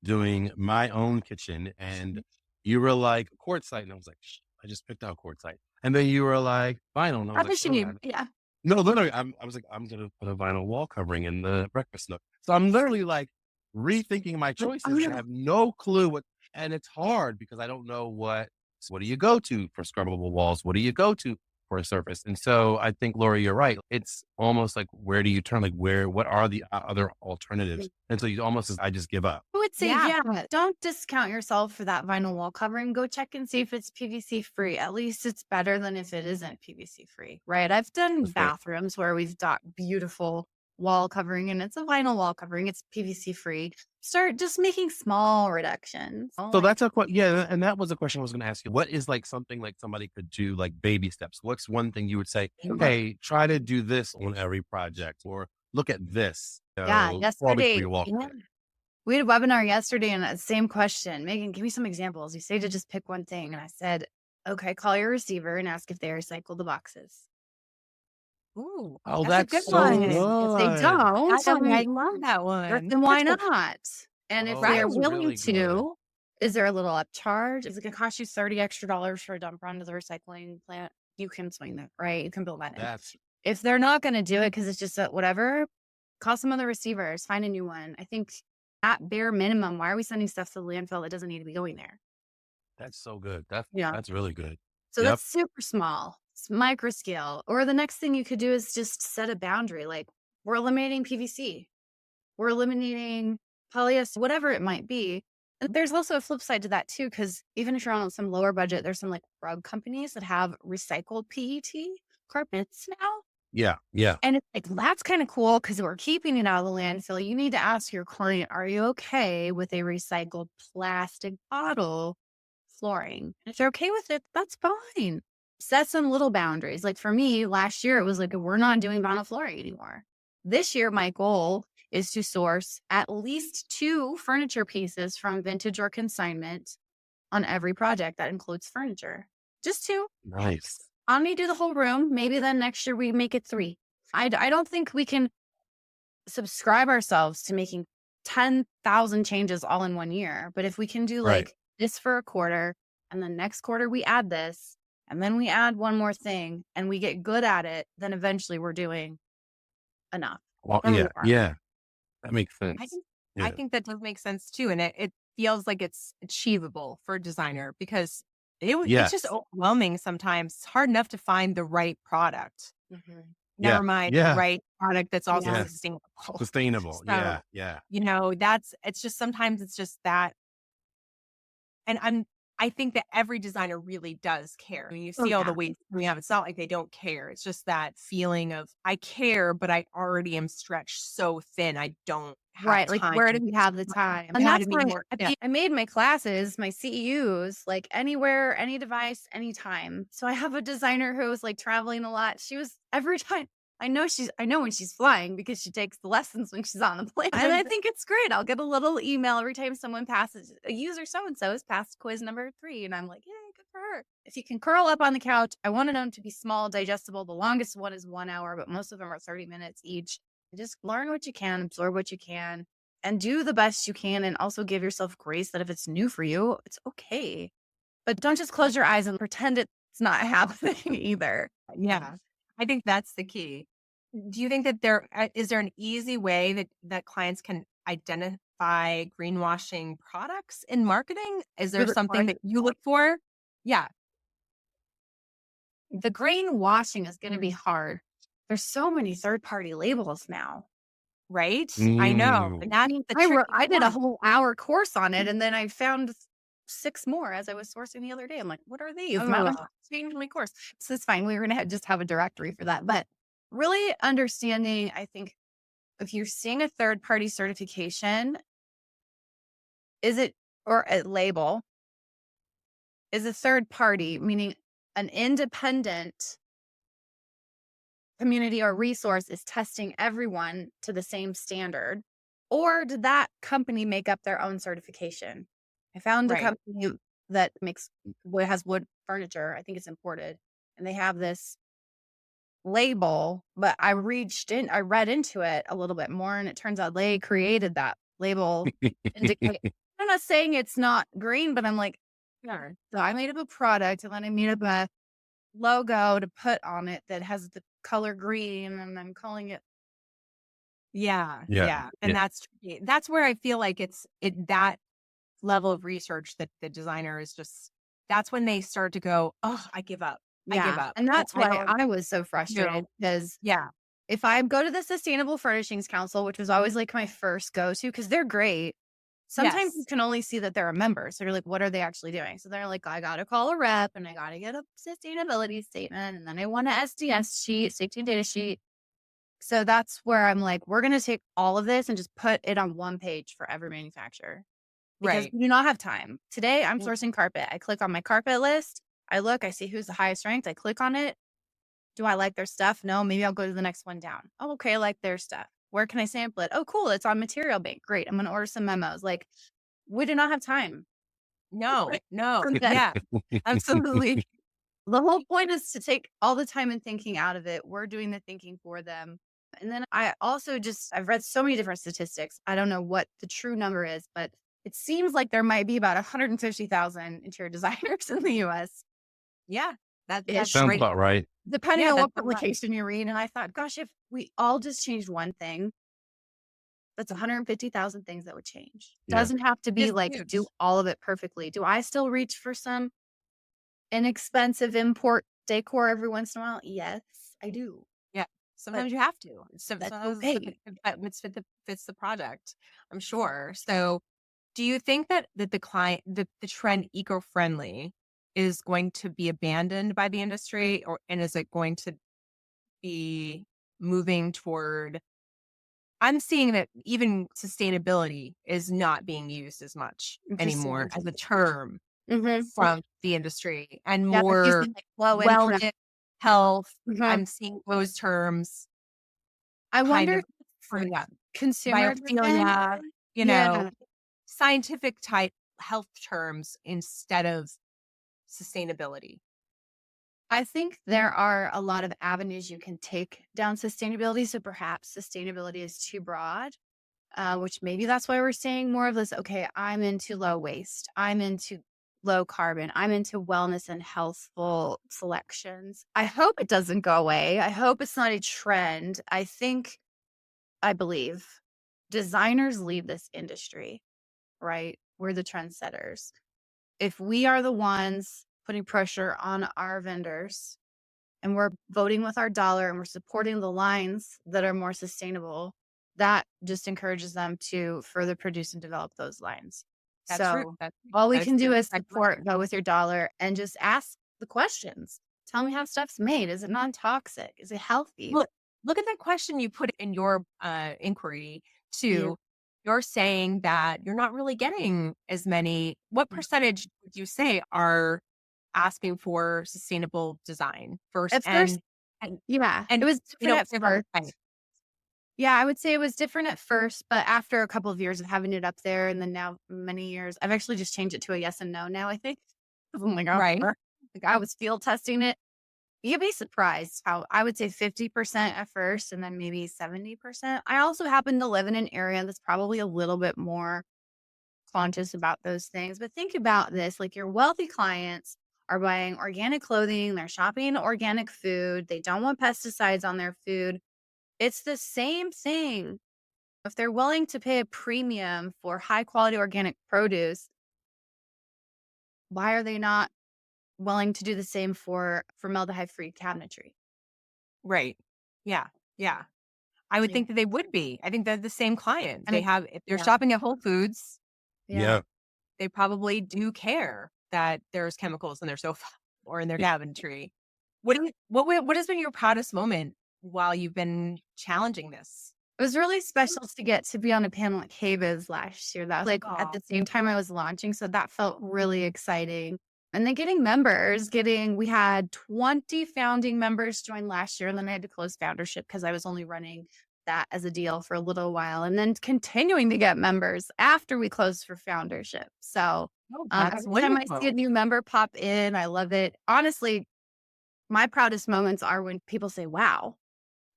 doing my own kitchen, and you were like quartzite, and I was like, I just picked out quartzite, and then you were like vinyl, and I was Not like, the oh, shame. Yeah. no, literally, I was like, I'm gonna put a vinyl wall covering in the breakfast nook. So I'm literally like rethinking my Like, oh choices, and I no. have no clue what. And it's hard because I don't know what. So what do you go to for scrubbable walls? What do you go to for a surface? And so I think, Lori, you're right. It's almost like where do you turn? Like what are the other alternatives? And so you almost, I just give up. I would say, yeah, yeah, don't discount yourself for that vinyl wall covering. Go check and see if it's PVC free. At least it's better than if it isn't PVC free, right? I've done That's right. bathrooms where we've got beautiful wall covering and it's a vinyl wall covering, it's PVC free. Start just making small reductions. So that's yeah, and that was a question I was going to ask you. What is like something like somebody could do, like baby steps? What's one thing you would say, hey, try to do this on every project, or look at this? Yeah, Crawl before yesterday. you walk. Yeah. We had a webinar yesterday and the same question. Megan, give me some examples. You say to just pick one thing. And I said, okay, call your receiver and ask if they recycle the boxes. Ooh, Oh, that's a that's good so one. If they good. don't, That's one. I love that one. then why That's not? And if Oh, they're that's willing really good. to, is there a little upcharge? Is it going to cost you $30 extra for a dump run to the recycling plant? You can swing that, right? You can build that in. That's If they're not going to do it because it's just whatever, call some other receivers, find a new one. I think at bare minimum, why are we sending stuff to the landfill that doesn't need to be going there? so good. That's Yeah. that's really good. So Yep. that's super small. It's micro scale. Or the next thing you could do is just set a boundary. Like we're eliminating PVC. We're eliminating polyester, whatever it might be. And there's also a flip side to that too, because even if you're on some lower budget, there's some like rug companies that have recycled PET carpets now. Yeah. Yeah. And it's like, that's kind of cool because we're keeping it out of the landfill. You need to ask your client, are you okay with a recycled plastic bottle flooring? And if they're okay with it, that's fine. Set some little boundaries. Like for me, last year, it was like, we're not doing vinyl flooring anymore. This year, my goal is to source at least 2 furniture pieces from vintage or consignment on every project that includes furniture. Just 2. Nice. I need to do the whole room. Maybe then next year we make it 3. I don't think we can subscribe ourselves to making 10,000 changes all in one year. But if we can do Right. like this for a quarter and then next quarter we add this and then we add one more thing and we get good at it, then eventually we're doing enough. Well, or yeah. more. Yeah. That makes I sense. think Yeah. I think that does make sense too. And it feels like it's achievable for a designer because it's just Yes. overwhelming sometimes. It's hard enough to find the right product. Mhm. Yeah. Never mind the Yeah. right product that's also Yeah. sustainable. Sustainable. So, Yeah. Yeah. it's just sometimes it's just that. And I think that every designer really does care. I mean, you Oh, see all yeah. the waste we have. It's not like they don't care. It's just that feeling of I care, but I already am stretched so thin. I don't have Right. Like, time. where do we have the time? I've And had that's to be why more. Yeah. I made my classes, my CEUs, like anywhere, any device, anytime. So I have a designer who was like traveling a lot. She was every time. I know when she's flying because she takes the lessons when she's on the plane. And I think it's great. I'll get a little email every time someone passes a user so-and-so has passed quiz number 3. And I'm like, yay, good for her. If you can curl up on the couch, I wanted them to be small, digestible. The longest one is 1 hour, but most of them are 30 minutes each. Just learn what you can, absorb what you can, and do the best you can. And also give yourself grace that if it's new for you, it's okay. But don't just close your eyes and pretend it's not happening either. Yeah. I think that's the key. Do you think that is there an easy way that clients can identify greenwashing products in marketing? Is there With something that you look for? Yeah. The greenwashing is going to be hard. There's so many third-party labels now. Right? I know. And that's the tricky I did a part. whole hour course on it, and then I found 6 more as I was sourcing the other day. I'm like, what are these? Changed my course. So it's fine. We're going to just have a directory for that. But really understanding, I think, if you're seeing a third-party certification, or a label, is a third party, meaning an independent community or resource is testing everyone to the same standard, or did that company make up their own certification? I found a Right. company that has wood furniture. I think it's imported, and they have this label, but I read into it a little bit more, and it turns out they created that label. I'm not saying it's not green, but I'm like, sure. So I made up a product, and then I made up a logo to put on it that has the color green, and I'm calling it. Yeah. Yeah. Yeah. And that's tricky. That's where I feel like that level of research that the designer is just, that's when they start to go, oh, I give up. I give up. And that's I why don't- I was so frustrated because Yeah. if I go to the Sustainable Furnishings Council, which was always like my first go-to, because they're great. Sometimes you Yes. can only see that they're a member. So you're like, what are they actually doing? So they're like, I got to call a rep and I got to get a sustainability statement. And then I want a SDS sheet, safety and data sheet. So that's where I'm like, we're going to take all of this and just put it on one page for every manufacturer because Right. we do not have time. Today, I'm Mm, sourcing carpet. I click on my carpet list. I look, I see who's the highest ranked. I click on it. Do I like their stuff? No, maybe I'll go to the next one down. Oh, okay, I like their stuff. Where can I sample it? Oh, cool. It's on Material Bank. Great. I'm going to order some memos. Like, we do not have time No, no. for that. Yeah, absolutely. The whole point is to take all the time and thinking out of it. We're doing the thinking for them. And then I also I've read so many different statistics. I don't know what the true number is, but it seems like there might be about 150,000 interior designers in the US Yeah, that's ish, Sounds right. about right. depending Yeah, on that's what a lot. publication you read. And I thought, gosh, if we all just changed one thing, that's 150,000 things that would change. Yeah. Doesn't have to be It's like do huge. all of it perfectly. Do I still reach for some inexpensive import decor every once in a while? Yes, I do. Yeah, But sometimes you have to. that's Sometimes okay. fits the project, I'm sure. So, do you think that the trend eco-friendly is going to be abandoned by the industry, or and is it going to be moving toward? I'm seeing that even sustainability is not being used as much anymore Interesting. as a term Mhm. from the industry, and Yeah, they're more using, like, low impact. wellness, health. Mhm. I'm seeing those terms I kind wonder of if it's, coming up. consumer driven. Biophilia, Yeah. scientific type health terms instead of sustainability. I think there are a lot of avenues you can take down sustainability, so perhaps sustainability is too broad, which maybe that's why we're seeing more of this, "Okay, I'm into low waste. I'm into low carbon. I'm into wellness and healthful selections." I hope it doesn't go away. I hope it's not a trend. I believe designers lead this industry, right? We're the trendsetters. If we are the ones putting pressure on our vendors and we're voting with our dollar and we're supporting the lines that are more sustainable, that just encourages them to further produce and develop those lines. That's true. So That's all we that's can do true. is support, vote with your dollar, and just ask the questions. Tell me how stuff's made. Is it non-toxic? Is it healthy? Look at that question you put in your inquiry Yeah. too. You're saying that you're not really getting as many. What percentage would you say are asking for sustainable design first? At first, And yeah, it and was we different don't at give up. first. Yeah, I would say it was different at first, but after a couple of years of having it up there and then now many years, I've actually just changed it to a yes and no now, I think. I'm like, oh, Right. like I was field testing it. You'd be surprised how I would say 50% at first and then maybe 70%. I also happen to live in an area that's probably a little bit more conscious about those things. But think about this, like your wealthy clients are buying organic clothing, they're shopping organic food, they don't want pesticides on their food. It's the same thing. If they're willing to pay a premium for high quality organic produce, why are they not willing to do the same for formaldehyde free cabinetry? Right. Yeah. Yeah. I would Like, think that they would be. I think they're the same client. I They mean, have, if they're yeah, shopping at Whole Foods, yeah. Yeah. they probably do care that there's chemicals in their sofa or in their cabinetry. What has been your proudest moment while you've been challenging this? It was really special to get to be on a panel at KBIS last year. That was like at Oh, the same time I was launching. So that felt really exciting. And then getting members, we had 20 founding members join last year. And then I had to close foundership because I was only running that as a deal for a little while. And then continuing to get members after we closed for foundership. So no, that's every time I see a wonderful. new member pop in, I love it. Honestly, my proudest moments are when people say, wow,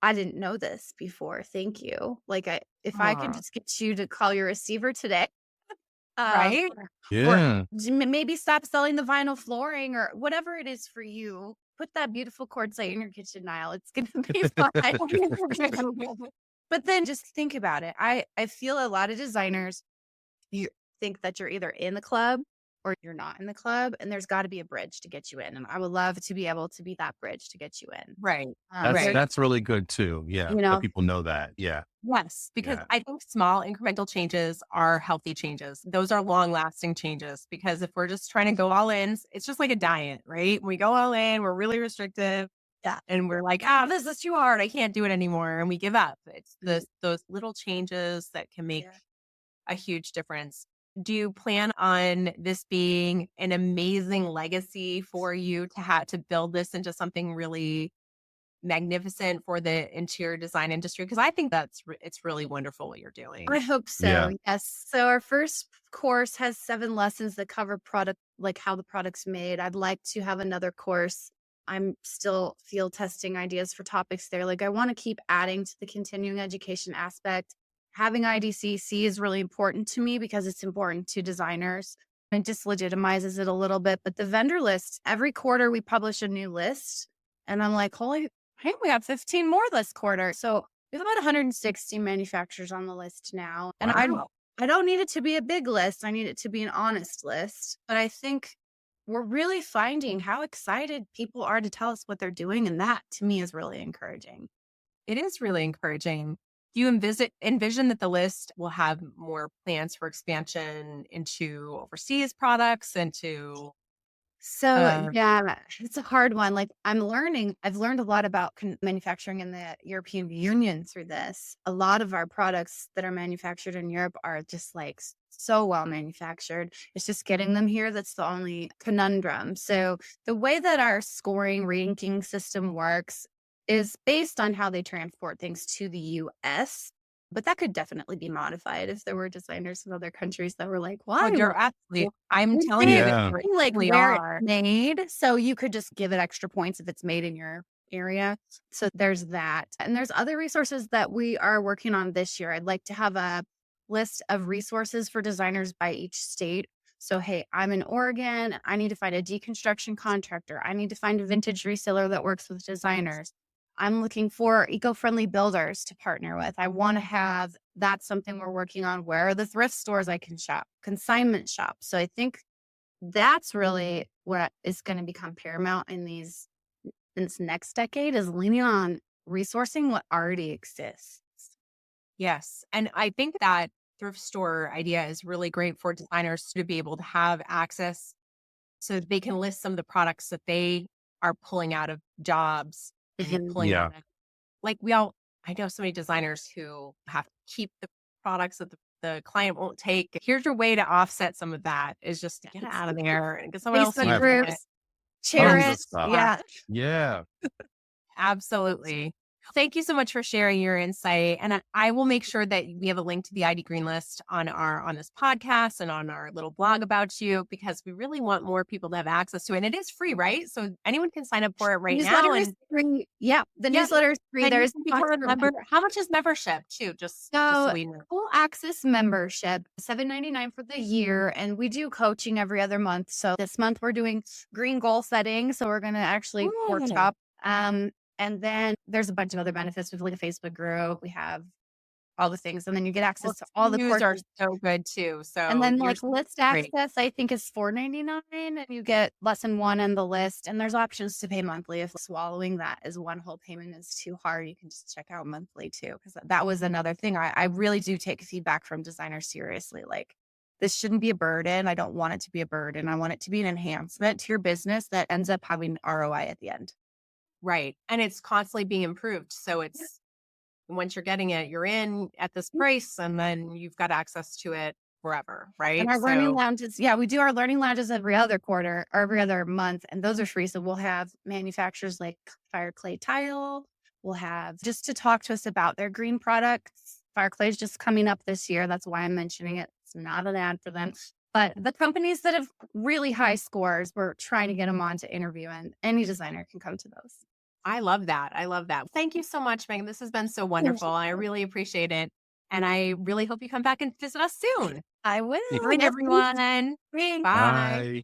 I didn't know this before. Thank you. Like if I could Aw, just get you to call your receiver today, right? or Yeah. maybe stop selling the vinyl flooring or whatever it is for you. Put that beautiful quartzite in your kitchen aisle. It's gonna be fine. But then just think about it. I feel a lot of designers you think that you're either in the club or you're not in the club, and there's got to be a bridge to get you in. And I would love to be able to be that bridge to get you in. Right, That's There's, right. that's really good too. Yeah. you Let know, people know that. Yeah. Yes, because Yeah. I think small incremental changes are healthy changes. Those are long lasting changes because if we're just trying to go all in, it's just like a diet, right? We go all in, we're really restrictive. Yeah. And we're like, this is too hard. I can't do it anymore. And we give up. It's those little changes that can make a huge difference. Do you plan on this being an amazing legacy for you to have to build this into something really magnificent for the interior design industry? Because I think it's really wonderful what you're doing. I hope so. Yeah. Yes. So our first course has 7 lessons that cover product, like how the product's made. I'd like to have another course. I'm still field testing ideas for topics there. Like I want to keep adding to the continuing education aspect. Having IDCC is really important to me because it's important to designers. It just legitimizes it a little bit. But the vendor list, every quarter we publish a new list. And I'm like, holy, hey, we got 15 more this quarter. So we have about 160 manufacturers on the list now. And Wow. I don't need it to be a big list. I need it to be an honest list. But I think we're really finding how excited people are to tell us what they're doing. And that to me is really encouraging. It is really encouraging. Do you envision that the list will have more plans for expansion into overseas products, into So yeah, it's a hard one. Like I've learned a lot about manufacturing in the European Union through this. A lot of our products that are manufactured in Europe are just like so well manufactured. It's just getting them here that's the only conundrum. So the way that our scoring ranking system works is based on how they transport things to the US. But that could definitely be modified if there were designers in other countries that were like, why? you're absolutely, I'm We telling you did. that Yeah. you Like really where are. it's made. So you could just give it extra points if it's made in your area. So there's that. And there's other resources that we are working on this year. I'd like to have a list of resources for designers by each state. So, hey, I'm in Oregon. I need to find a deconstruction contractor. I need to find a vintage reseller that works with designers. I'm looking for eco-friendly builders to partner with. I want to have, that's something we're working on. Where are the thrift stores I can shop, consignment shop? So I think that's really what is going to become paramount in this next decade is leaning on resourcing what already exists. Yes. And I think that thrift store idea is really great for designers to be able to have access so they can list some of the products that they are pulling out of jobs and pulling Yeah. out of, like I know so many designers who have to keep the products that the client won't take. Here's your way to offset some of that is just to get it out of there and get someone else Facebook using it. groups, Tons share of it. stuff. Yeah. Yeah. Absolutely. Thank you so much for sharing your insight. And I will make sure that we have a link to the ID Greenlist on this podcast and on our little blog about you, because we really want more people to have access to it. And it is free, right? So anyone can sign up for it right now. Newsletter is free. Yeah, the newsletter is free. And you There's can become a member. How much is membership too? Just so we know. full access membership, $7.99 for the year. And we do coaching every other month. So this month we're doing green goal setting. So we're going to actually workshop. And then there's a bunch of other benefits. We have like a Facebook group. We have all the things. And then you get access to all the courses are courses. so good too. So And then like list great. access, I think is $4.99 and you get lesson 1 in the list. And there's options to pay monthly. If swallowing that as one whole payment is too hard, you can just check out monthly too. Because that was another thing. I really do take feedback from designers seriously. Like this shouldn't be a burden. I don't want it to be a burden. I want it to be an enhancement to your business that ends up having ROI at the end. Right. And it's constantly being improved. So it's once you're getting it, you're in at this price and then you've got access to it forever. Right. And our learning lounges, we do our learning lounges every other quarter or every other month. And those are free. So we'll have manufacturers like Fire Clay Tile. We'll have just to talk to us about their green products. Fire Clay is just coming up this year. That's why I'm mentioning it. It's not an ad for them. But the companies that have really high scores, we're trying to get them on to interview, and any designer can come to those. I love that. I love that. Thank you so much, Megan. This has been so wonderful. I really appreciate it. And I really hope you come back and visit us soon. I will. Bye, everyone. Bye. Bye.